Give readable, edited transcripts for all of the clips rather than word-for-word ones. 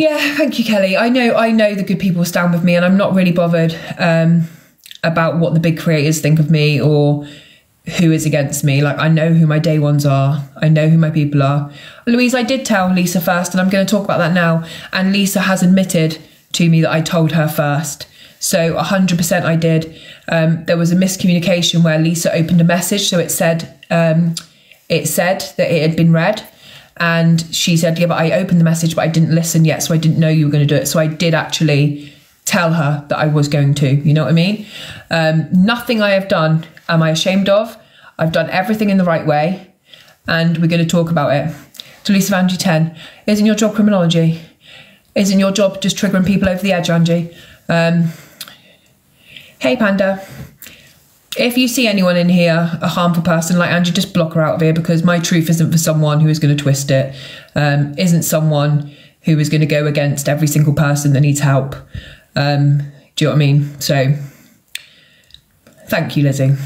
Yeah, thank you, Kelly. I know the good people stand with me, and I'm not really bothered about what the big creators think of me or who is against me. Like, I know who my day ones are. I know who my people are. Louise, I did tell Lisa first, and I'm going to talk about that now. And Lisa has admitted to me that I told her first. So 100% I did. There was a miscommunication where Lisa opened a message. So it said that it had been read. And she said, yeah, but I opened the message, but I didn't listen yet. So I didn't know you were going to do it. So I did actually tell her that I was going to, you know what I mean? Nothing I have done am I ashamed of. I've done everything in the right way, and we're going to talk about it. To Lisa Angie 10, isn't your job criminology? Isn't your job just triggering people over the edge, Angie? Hey, Panda. If you see anyone in here, a harmful person like Angie, just block her out of here, because my truth isn't for someone who is going to twist it. Isn't someone who is going to go against every single person that needs help. Do you know what I mean? So, thank you, Lizzie.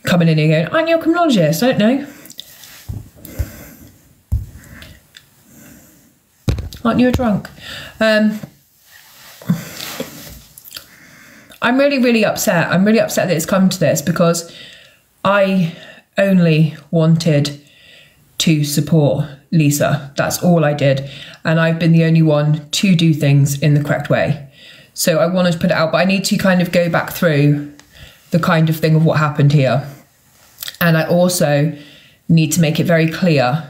Coming in here going, aren't you a criminologist? I don't know. Aren't you a drunk? I'm really, really upset. I'm really upset that it's come to this, because I only wanted to support Lisa. That's all I did. And I've been the only one to do things in the correct way. So I wanted to put it out, but I need to kind of go back through the kind of thing of what happened here. And I also need to make it very clear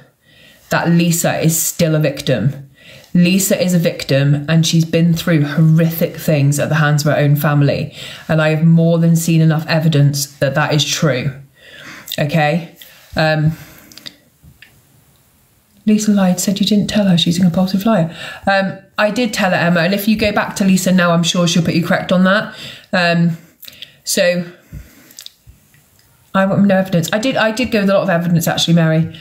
that Lisa is still a victim. Lisa is a victim, and she's been through horrific things at the hands of her own family. And I have more than seen enough evidence that that is true. Okay? Lisa lied, said you didn't tell her she's a compulsive liar. I did tell her, Emma, and if you go back to Lisa now, I'm sure she'll put you correct on that. So I want no evidence. I did go with a lot of evidence, actually, Mary.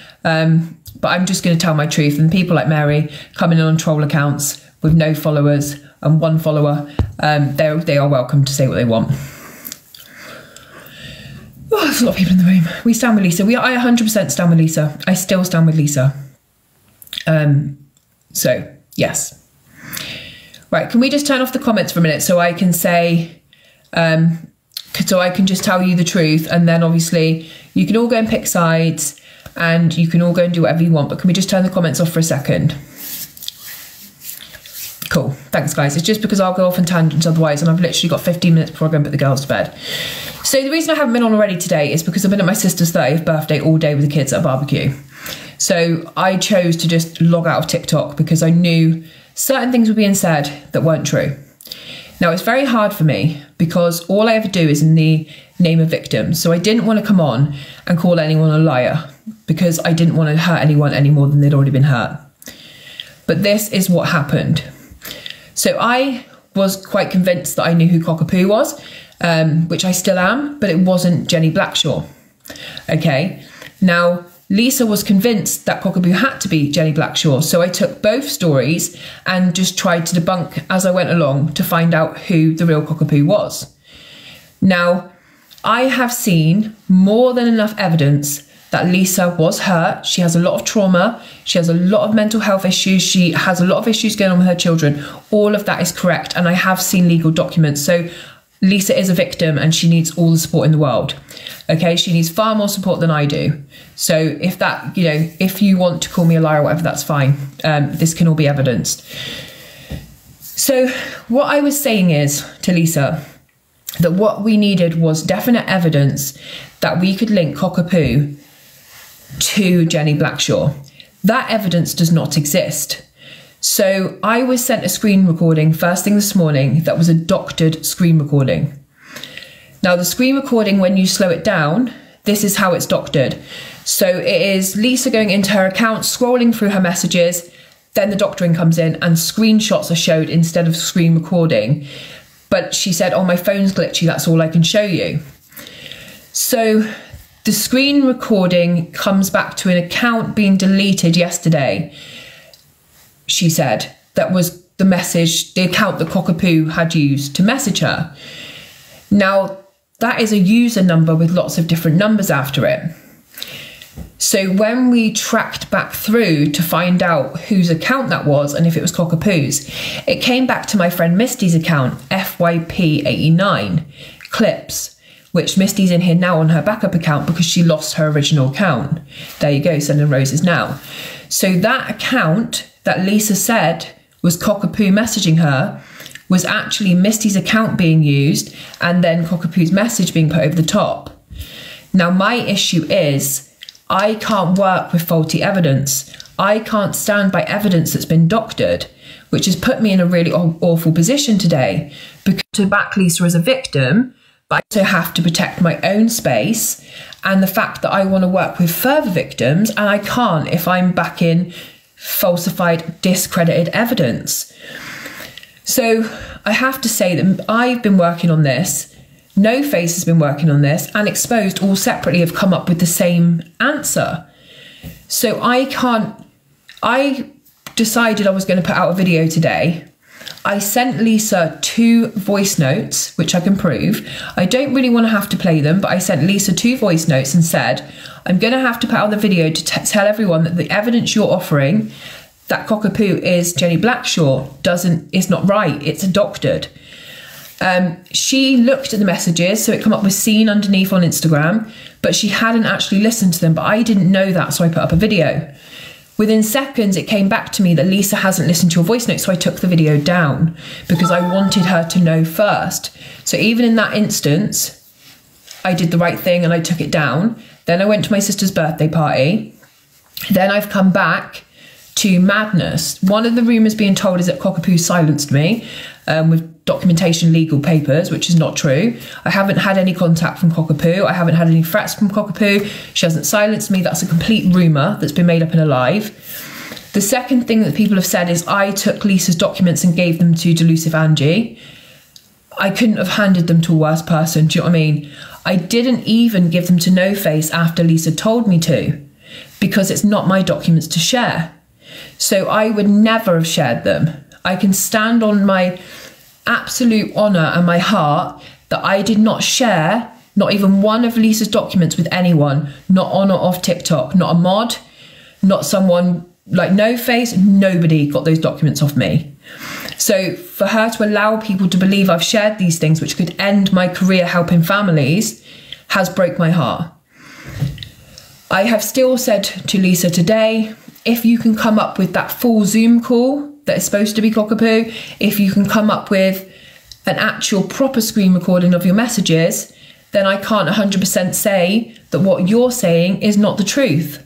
But I'm just going to tell my truth. And people like Mary coming in on troll accounts with no followers and one follower, they are welcome to say what they want. Oh, there's a lot of people in the room. We stand with Lisa. I 100% stand with Lisa. I still stand with Lisa. So, yes. Right, can we just turn off the comments for a minute so I can say... so I can just tell you the truth, and then obviously you can all go and pick sides and you can all go and do whatever you want, but can we just turn the comments off for a second? Cool, thanks guys. It's just because I'll go off on tangents otherwise, and I've literally got 15 minutes before I go and put the girls to bed. So the reason I haven't been on already today is because I've been at my sister's 30th birthday all day with the kids at a barbecue. So I chose to just log out of TikTok because I knew certain things were being said that weren't true. Now, it's very hard for me because all I ever do is in the name of victims. So I didn't want to come on and call anyone a liar because I didn't want to hurt anyone any more than they'd already been hurt. But this is what happened. So I was quite convinced that I knew who Cockerpoo was, which I still am, but it wasn't Jenny Blackshaw. Okay, now Lisa was convinced that Cockerpoo had to be Jenny Blackshaw, so I took both stories and just tried to debunk as I went along to find out who the real Cockerpoo was. Now, I have seen more than enough evidence that Lisa was hurt. She has a lot of trauma. She has a lot of mental health issues. She has a lot of issues going on with her children. All of that is correct, and I have seen legal documents. So Lisa is a victim and she needs all the support in the world. Okay, she needs far more support than I do. So if that, you know, if you want to call me a liar or whatever, that's fine. This can all be evidenced. So what I was saying is to Lisa that what we needed was definite evidence that we could link Cockerpoo to Jenny Blackshaw. That evidence does not exist. So I was sent a screen recording first thing this morning that was a doctored screen recording. Now the screen recording, when you slow it down, this is how it's doctored. So it is Lisa going into her account, scrolling through her messages, then the doctoring comes in and screenshots are showed instead of screen recording. But she said, oh, my phone's glitchy, that's all I can show you. So the screen recording comes back to an account being deleted yesterday. She said that was the message, the account that Cockerpoo had used to message her. Now, that is a user number with lots of different numbers after it. So when we tracked back through to find out whose account that was and if it was Cockerpoo's, it came back to my friend Misty's account, FYP89 Clips, which Misty's in here now on her backup account because she lost her original account. There you go, sending roses now. So that account that Lisa said was Cockerpoo messaging her was actually Misty's account being used and then Cockerpoo's message being put over the top. Now my issue is I can't work with faulty evidence. I can't stand by evidence that's been doctored, which has put me in a really awful position today because to back Lisa as a victim, but I also have to protect my own space and the fact that I want to work with further victims and I can't if I'm backing falsified, discredited evidence. So I have to say that I've been working on this, No Face has been working on this, and Exposed all separately have come up with the same answer. So I decided I was going to put out a video today. I sent Lisa 2 voice notes, which I can prove. I don't really want to have to play them, but I sent Lisa 2 voice notes and said, I'm going to have to put out the video to tell everyone that the evidence you're offering that Cockerpoo is Jenny Blackshaw is not right. It's doctored. She looked at the messages, so it come up with seen underneath on Instagram, but she hadn't actually listened to them, but I didn't know that, so I put up a video. Within seconds, it came back to me that Lisa hasn't listened to your voice note, so I took the video down because I wanted her to know first. So even in that instance, I did the right thing and I took it down. Then I went to my sister's birthday party. Then I've come back to madness. One of the rumours being told is that Cockerpoo silenced me with documentation legal papers, which is not true. I haven't had any contact from Cockerpoo. I haven't had any threats from Cockerpoo. She hasn't silenced me. That's a complete rumour that's been made up and alive. The second thing that people have said is I took Lisa's documents and gave them to Delusive Angie. I couldn't have handed them to a worse person. Do you know what I mean? I didn't even give them to No Face after Lisa told me to, because it's not my documents to share. So I would never have shared them. I can stand on my absolute honour and my heart that I did not share not even one of Lisa's documents with anyone, not on or off TikTok, not a mod, not someone like No Face, nobody got those documents off me. So for her to allow people to believe I've shared these things which could end my career helping families has broke my heart. I have still said to Lisa today, if you can come up with that full Zoom call that is supposed to be Cockerpoo, if you can come up with an actual proper screen recording of your messages, then I can't 100% say that what you're saying is not the truth.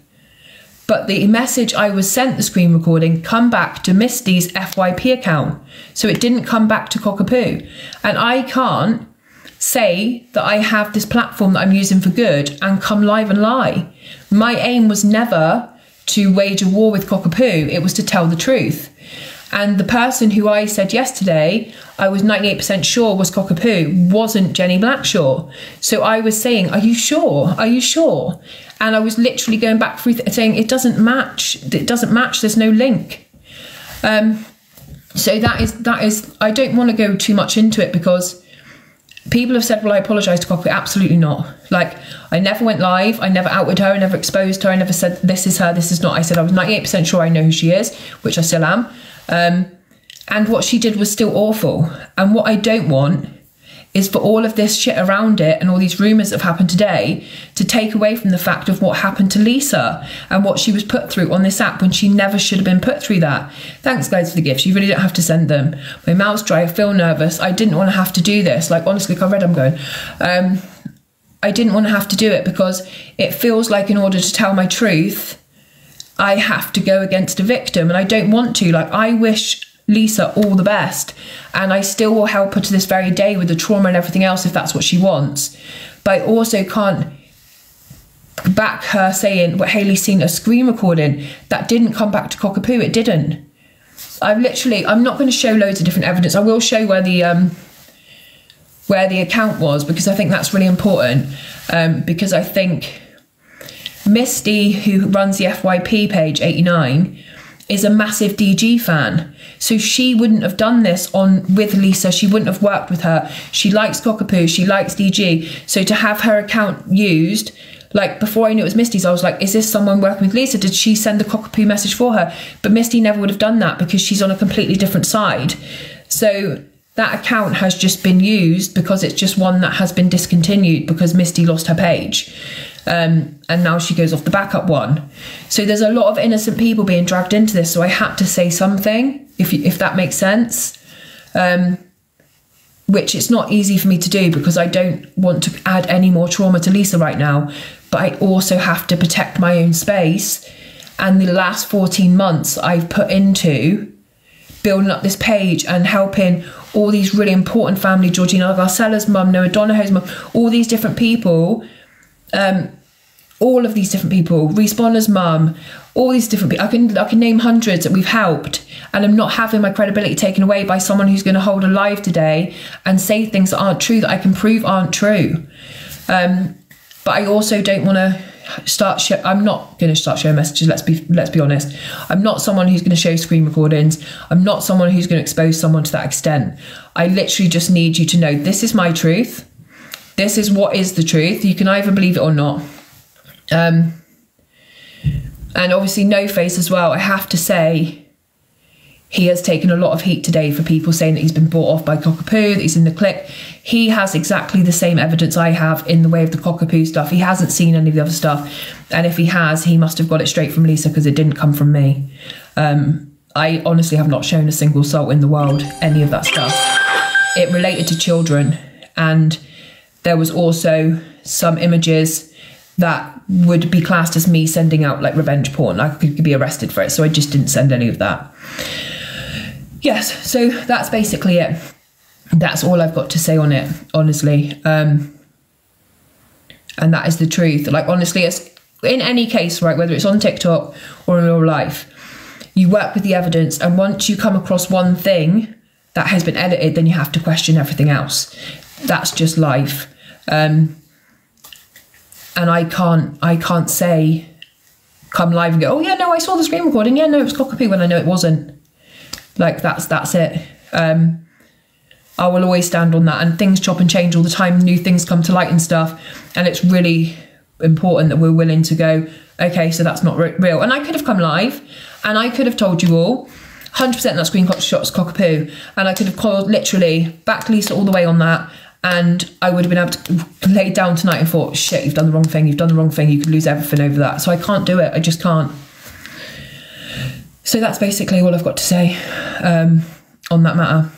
But the message I was sent, the screen recording, come back to Misty's FYP account. So it didn't come back to Cockerpoo. And I can't say that I have this platform that I'm using for good and come live and lie. My aim was never to wage a war with Cockerpoo. It was to tell the truth. And the person who I said yesterday, I was 98% sure was Cockerpoo, wasn't Jenny Blackshaw. So I was saying, are you sure? Are you sure? And I was literally going back through saying, it doesn't match. It doesn't match. There's no link. So that is, I don't want to go too much into it because people have said, well, I apologise to Cockerpoo. Absolutely not. Like, I never went live. I never outed her. I never exposed her. I never said, this is her, this is not. I said I was 98% sure I know who she is, which I still am. And what she did was still awful. And what I don't want is for all of this shit around it and all these rumours that have happened today to take away from the fact of what happened to Lisa and what she was put through on this app when she never should have been put through that. Thanks, guys, for the gifts. You really don't have to send them. My mouth's dry. I feel nervous. I didn't want to have to do this. Like, honestly, like I read, I'm going. I didn't want to have to do it because it feels like in order to tell my truth, I have to go against a victim, and I don't want to. Like, I wish Lisa all the best, and I still will help her to this very day with the trauma and everything else if that's what she wants. But I also can't back her saying, well, Hayley's seen a screen recording. That didn't come back to Cockerpoo. It didn't. I'm not going to show loads of different evidence. I will show where the account was, because I think that's really important, because I think Misty, who runs the FYP page 89, is a massive DG fan. So she wouldn't have done this with Lisa. She wouldn't have worked with her. She likes Cockerpoo. She likes DG. So to have her account used, Like, before I knew it was Misty's, I was like, is this someone working with Lisa? Did she send the Cockerpoo message for her? But Misty never would have done that because she's on a completely different side. So that account has just been used because it's just one that has been discontinued because Misty lost her page. And now she goes off the backup one. So there's a lot of innocent people being dragged into this. So I had to say something, if that makes sense. Which it's not easy for me to do because I don't want to add any more trauma to Lisa right now. But I also have to protect my own space. And the last 14 months I've put into building up this page and helping all these really important family, Georgina Garcella's mum, Noah Donahoe's mum, all these different people, all of these different people, Reese Bonner's mum, all these different people. I can name hundreds that we've helped, and I'm not having my credibility taken away by someone who's going to hold a live today and say things that aren't true, that I can prove aren't true. But I also don't want to I'm not going to start showing messages. Let's be honest. I'm not someone who's going to show screen recordings. I'm not someone who's going to expose someone to that extent. I literally just need you to know this is my truth. This is what is the truth. You can either believe it or not. And obviously No Face as well. I have to say, he has taken a lot of heat today for people saying that he's been bought off by Cockerpoo, that he's in the clique. He has exactly the same evidence I have in the way of the Cockerpoo stuff. He hasn't seen any of the other stuff. And if he has, he must have got it straight from Lisa because it didn't come from me. I honestly have not shown a single soul in the world any of that stuff. It related to children. And there was also some images that would be classed as me sending out like revenge porn. I could be arrested for it. So I just didn't send any of that. Yes, so that's basically it. That's all I've got to say on it, honestly. And that is the truth. Like, honestly, it's, in any case, right, whether it's on TikTok or in real life, you work with the evidence, and once you come across one thing that has been edited, then you have to question everything else. That's just life. And I can't say, come live and go, oh yeah, no, I saw the screen recording. Yeah, no, it was Cockerpoo, when I know it wasn't. Like, that's it. I will always stand on that, and things chop and change all the time. New things come to light and stuff, and it's really important that we're willing to go, okay, so that's not real. And I could have come live and I could have told you all 100% that screenshot's Cockerpoo, and I could have called, literally backed Lisa all the way on that, and I would have been able to lay down tonight and thought, shit, you've done the wrong thing, you could lose everything over that. So I can't do it, I just can't. So that's basically all I've got to say on that matter.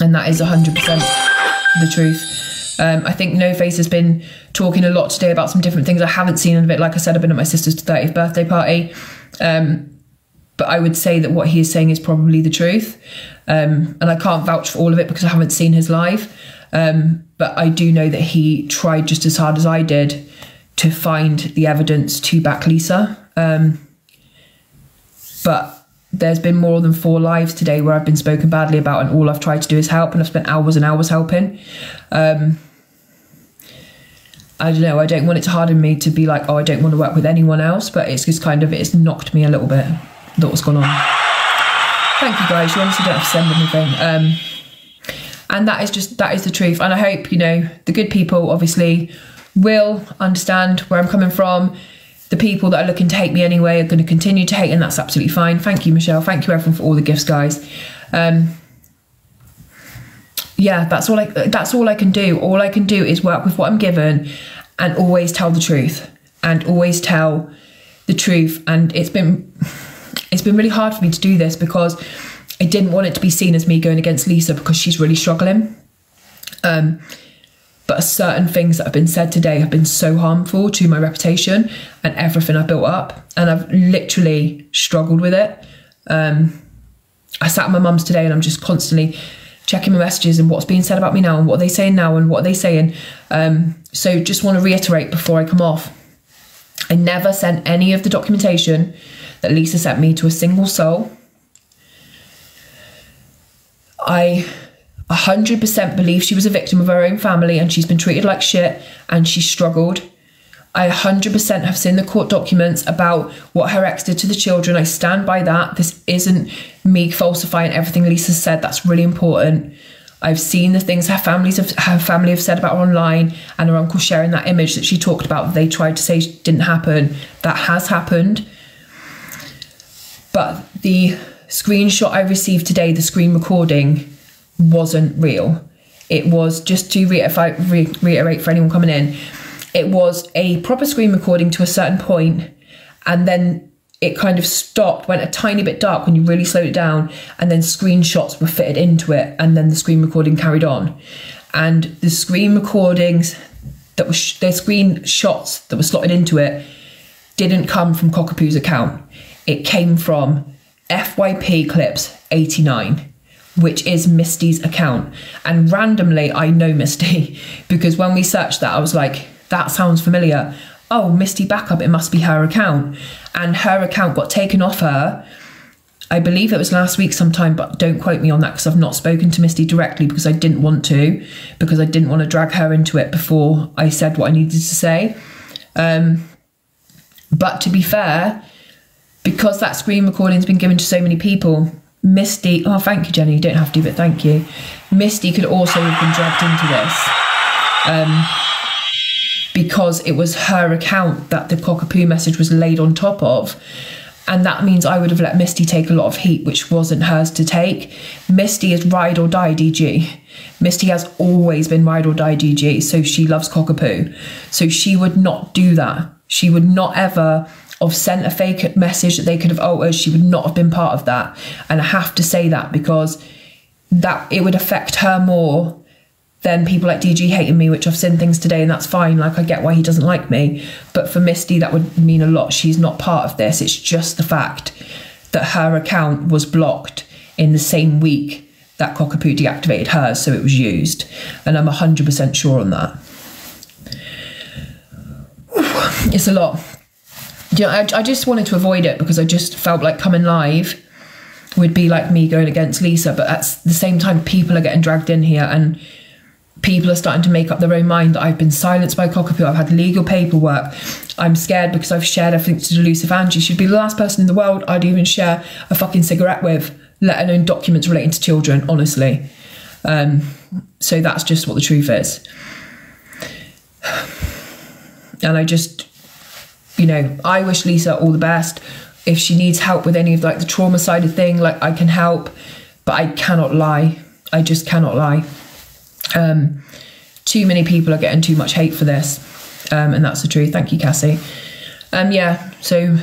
And that is 100% the truth. I think No Face has been talking a lot today about some different things. I haven't seen a bit. Like I said, I've been at my sister's 30th birthday party. But I would say that what he is saying is probably the truth. And I can't vouch for all of it because I haven't seen his live. But I do know that he tried just as hard as I did to find the evidence to back Lisa. But there's been more than 4 lives today where I've been spoken badly about, and all I've tried to do is help, and I've spent hours and hours helping. I don't know, I don't want it to harden me to be like, oh, I don't want to work with anyone else, but it's just kind of, it's knocked me a little bit, what's gone on. Thank you guys, you honestly don't have to send anything. And that is the truth. And I hope, you know, the good people obviously will understand where I'm coming from. The people that are looking to hate me anyway are going to continue to hate, and that's absolutely fine. Thank you, Michelle. Thank you, everyone, for all the gifts, guys. Yeah, that's all I can do. All I can do is work with what I'm given and always tell the truth. And always tell the truth. And it's been really hard for me to do this because I didn't want it to be seen as me going against Lisa because she's really struggling. But certain things that have been said today have been so harmful to my reputation and everything I've built up. And I've literally struggled with it. I sat at my mum's today and I'm just constantly checking my messages and what's being said about me now and what are they saying now and what are they saying. So just want to reiterate before I come off. I never sent any of the documentation that Lisa sent me to a single soul. I 100% believe she was a victim of her own family and she's been treated like shit and she struggled. I 100% have seen the court documents about what her ex did to the children. I stand by that. This isn't me falsifying everything Lisa said. That's really important. I've seen the things her family have said about her online, and her uncle sharing that image that she talked about, they tried to say didn't happen. That has happened. But the screenshot I received today, the screen recording, wasn't real. It was, just to reiterate for anyone coming in, it was a proper screen recording to a certain point, and then it kind of stopped, went a tiny bit dark when you really slowed it down, and then screenshots were fitted into it, and then the screen recording carried on. And the screen recordings that were their screenshots that were slotted into it didn't come from Cockerpoo's account. It came from FYP Clips 89, which is Misty's account. And randomly, I know Misty, because when we searched that, I was like, that sounds familiar. Oh, Misty backup, it must be her account. And her account got taken off her, I believe it was last week sometime, but don't quote me on that because I've not spoken to Misty directly, because I didn't want to, because I didn't want to drag her into it before I said what I needed to say. But to be fair, because that screen recording's been given to so many people, Misty, oh, thank you, Jenny, you don't have to, but thank you. Misty could also have been dragged into this. Because it was her account that the Cockerpoo message was laid on top of. And that means I would have let Misty take a lot of heat, which wasn't hers to take. Misty is ride or die DG. Misty has always been ride or die DG, so she loves Cockerpoo. So she would not do that. She would not ever have sent a fake message that they could have altered. She would not have been part of that. And I have to say that because that it would affect her more than people like DG hating me, which I've seen things today, and that's fine. Like, I get why he doesn't like me. But for Misty, that would mean a lot. She's not part of this. It's just the fact that her account was blocked in the same week that Cockerpoo deactivated hers, so it was used. And I'm 100% sure on that. It's a lot. You know, I just wanted to avoid it because I just felt like coming live would be like me going against Lisa. But at the same time, people are getting dragged in here, and people are starting to make up their own mind that I've been silenced by Cockerpoo. I've had legal paperwork. I'm scared because I've shared everything to Delusive Angie. She'd be the last person in the world I'd even share a fucking cigarette with, let alone documents relating to children, honestly. So that's just what the truth is. And I just, you know, I wish Lisa all the best. If she needs help with any of like the trauma side of thing, like, I can help, but I cannot lie. I just cannot lie. Too many people are getting too much hate for this, and that's the truth. Thank you, Cassie. Yeah, so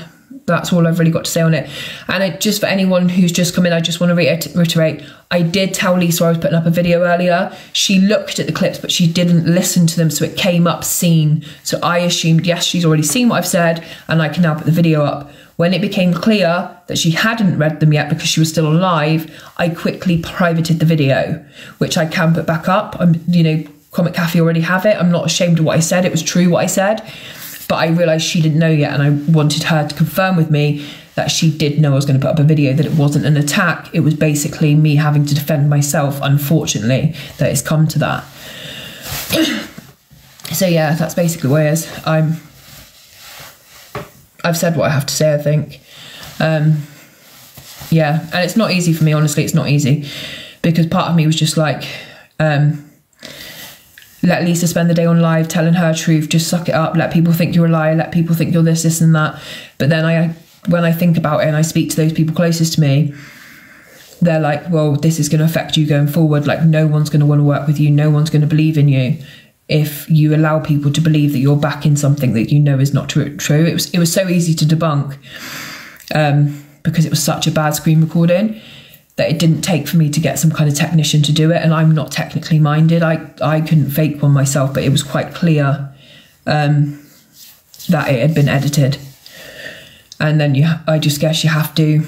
that's all I've really got to say on it. And just for anyone who's just come in, I just want to reiterate, I did tell Lisa I was putting up a video earlier. She looked at the clips, but she didn't listen to them, so it came up seen. So I assumed, yes, she's already seen what I've said, and I can now put the video up. When it became clear that she hadn't read them yet because she was still on live, I quickly privated the video, which I can put back up. You know, Comet Cafe already have it. I'm not ashamed of what I said. It was true what I said. But I realised she didn't know yet, and I wanted her to confirm with me that she did know I was going to put up a video, that it wasn't an attack. It was basically me having to defend myself, unfortunately, that it's come to that. So yeah, that's basically what it is. I've said what I have to say, I think. Yeah, and it's not easy for me, honestly. It's not easy, because part of me was just like, let Lisa spend the day on live telling her truth, just suck it up, let people think you're a liar, let people think you're this and that. But then when I think about it and I speak to those people closest to me, they're like, well, this is going to affect you going forward. Like, no one's going to want to work with you, no one's going to believe in you if you allow people to believe that you're backing something that you know is not true. It was so easy to debunk, because it was such a bad screen recording that it didn't take for me to get some kind of technician to do it. And I'm not technically minded. I couldn't fake one myself, but it was quite clear that it had been edited. And then I just guess you have to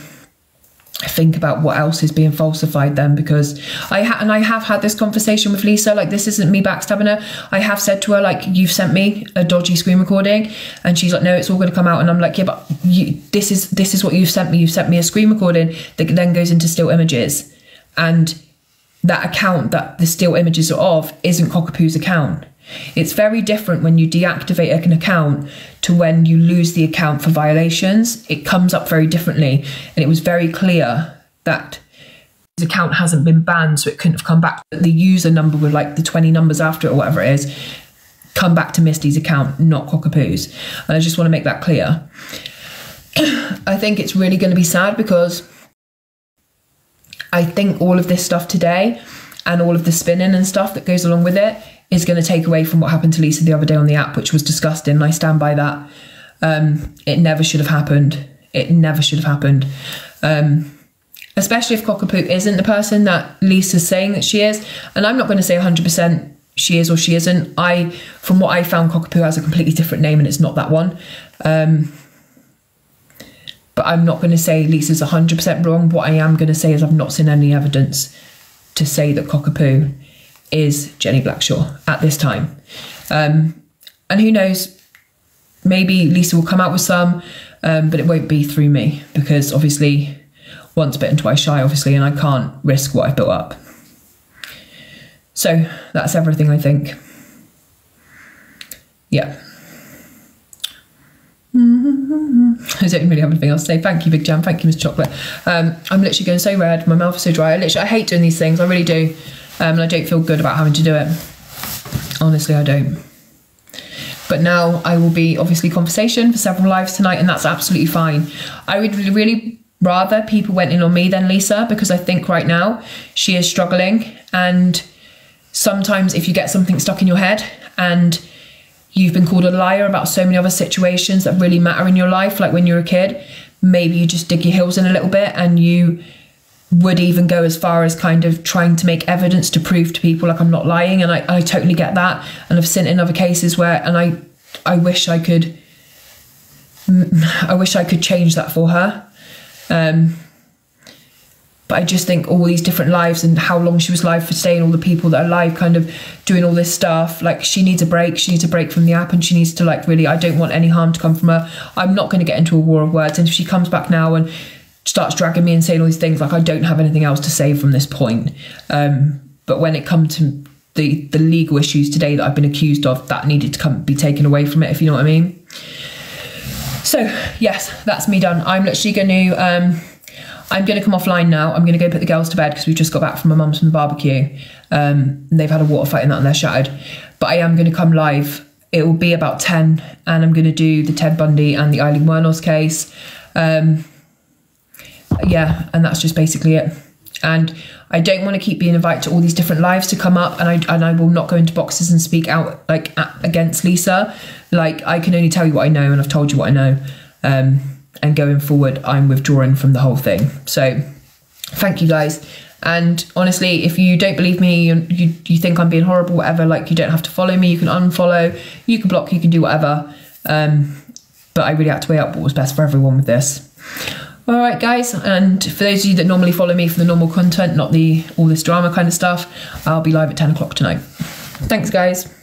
think about what else is being falsified then, because I have had this conversation with Lisa. Like, this isn't me backstabbing her. I have said to her, like, you've sent me a dodgy screen recording, and she's like, no, it's all going to come out. And I'm like, yeah, but this is what you've sent me. You've sent me a screen recording that then goes into still images, and that account that the still images are of isn't Cockerpoo's account. It's very different when you deactivate an account to when you lose the account for violations. It comes up very differently, and it was very clear that account hasn't been banned, so it couldn't have come back. The user number with like the 20 numbers after it or whatever it is, come back to Misty's account, not Cockerpoo's. And I just want to make that clear. I think it's really going to be sad because I think all of this stuff today and all of the spinning and stuff that goes along with it is going to take away from what happened to Lisa the other day on the app, which was disgusting. And I stand by that. It never should have happened. It never should have happened. Especially if Cockerpoo isn't the person that Lisa's saying that she is. And I'm not going to say 100% she is or she isn't. From what I found, Cockerpoo has a completely different name and it's not that one. But I'm not going to say Lisa's 100% wrong. What I am going to say is I've not seen any evidence to say that Cockerpoo is Jenny Blackshaw at this time. And who knows, maybe Lisa will come out with some, but it won't be through me because obviously once bitten, twice shy, obviously, and I can't risk what I've built up. So that's everything, I think. Yeah. I don't really have anything else to say. Thank you, Big Jam. Thank you, Miss Chocolate. I'm literally going so red. My mouth is so dry. I hate doing these things. I really do. And I don't feel good about having to do it. Honestly, I don't. But now I will be obviously conversation for several lives tonight, and that's absolutely fine. I would really rather people went in on me than Lisa, because I think right now she is struggling. And sometimes if you get something stuck in your head and you've been called a liar about so many other situations that really matter in your life, like when you're a kid, maybe you just dig your heels in a little bit and you would even go as far as kind of trying to make evidence to prove to people like I'm not lying. And I totally get that. And I've seen it in other cases where, and I wish I could change that for her. But I just think all these different lives and how long she was live for staying, all the people that are live kind of doing all this stuff, like she needs a break. She needs a break from the app and she needs to like really, I don't want any harm to come from her. I'm not going to get into a war of words. And if she comes back now and starts dragging me and saying all these things, like I don't have anything else to say from this point. But when it comes to the legal issues today that I've been accused of, that needed to be taken away from it, if you know what I mean. So yes, that's me done. I'm literally going to... I'm going to come offline now. I'm going to go put the girls to bed because we've just got back from my mum's from the barbecue. And they've had a water fight and that and they're shattered. But I am going to come live. It will be about 10 and I'm going to do the Ted Bundy and the Eileen Wuornos case. Yeah, and that's just basically it. And I don't want to keep being invited to all these different lives to come up, and I will not go into boxes and speak out like against Lisa. Like I can only tell you what I know, and I've told you what I know. And going forward, I'm withdrawing from the whole thing. So thank you guys. And honestly, if you don't believe me, you think I'm being horrible, whatever, like you don't have to follow me. You can unfollow, you can block, you can do whatever. But I really had to weigh up what was best for everyone with this. All right, guys. And for those of you that normally follow me for the normal content, not all this drama kind of stuff, I'll be live at 10 o'clock tonight. Thanks, guys.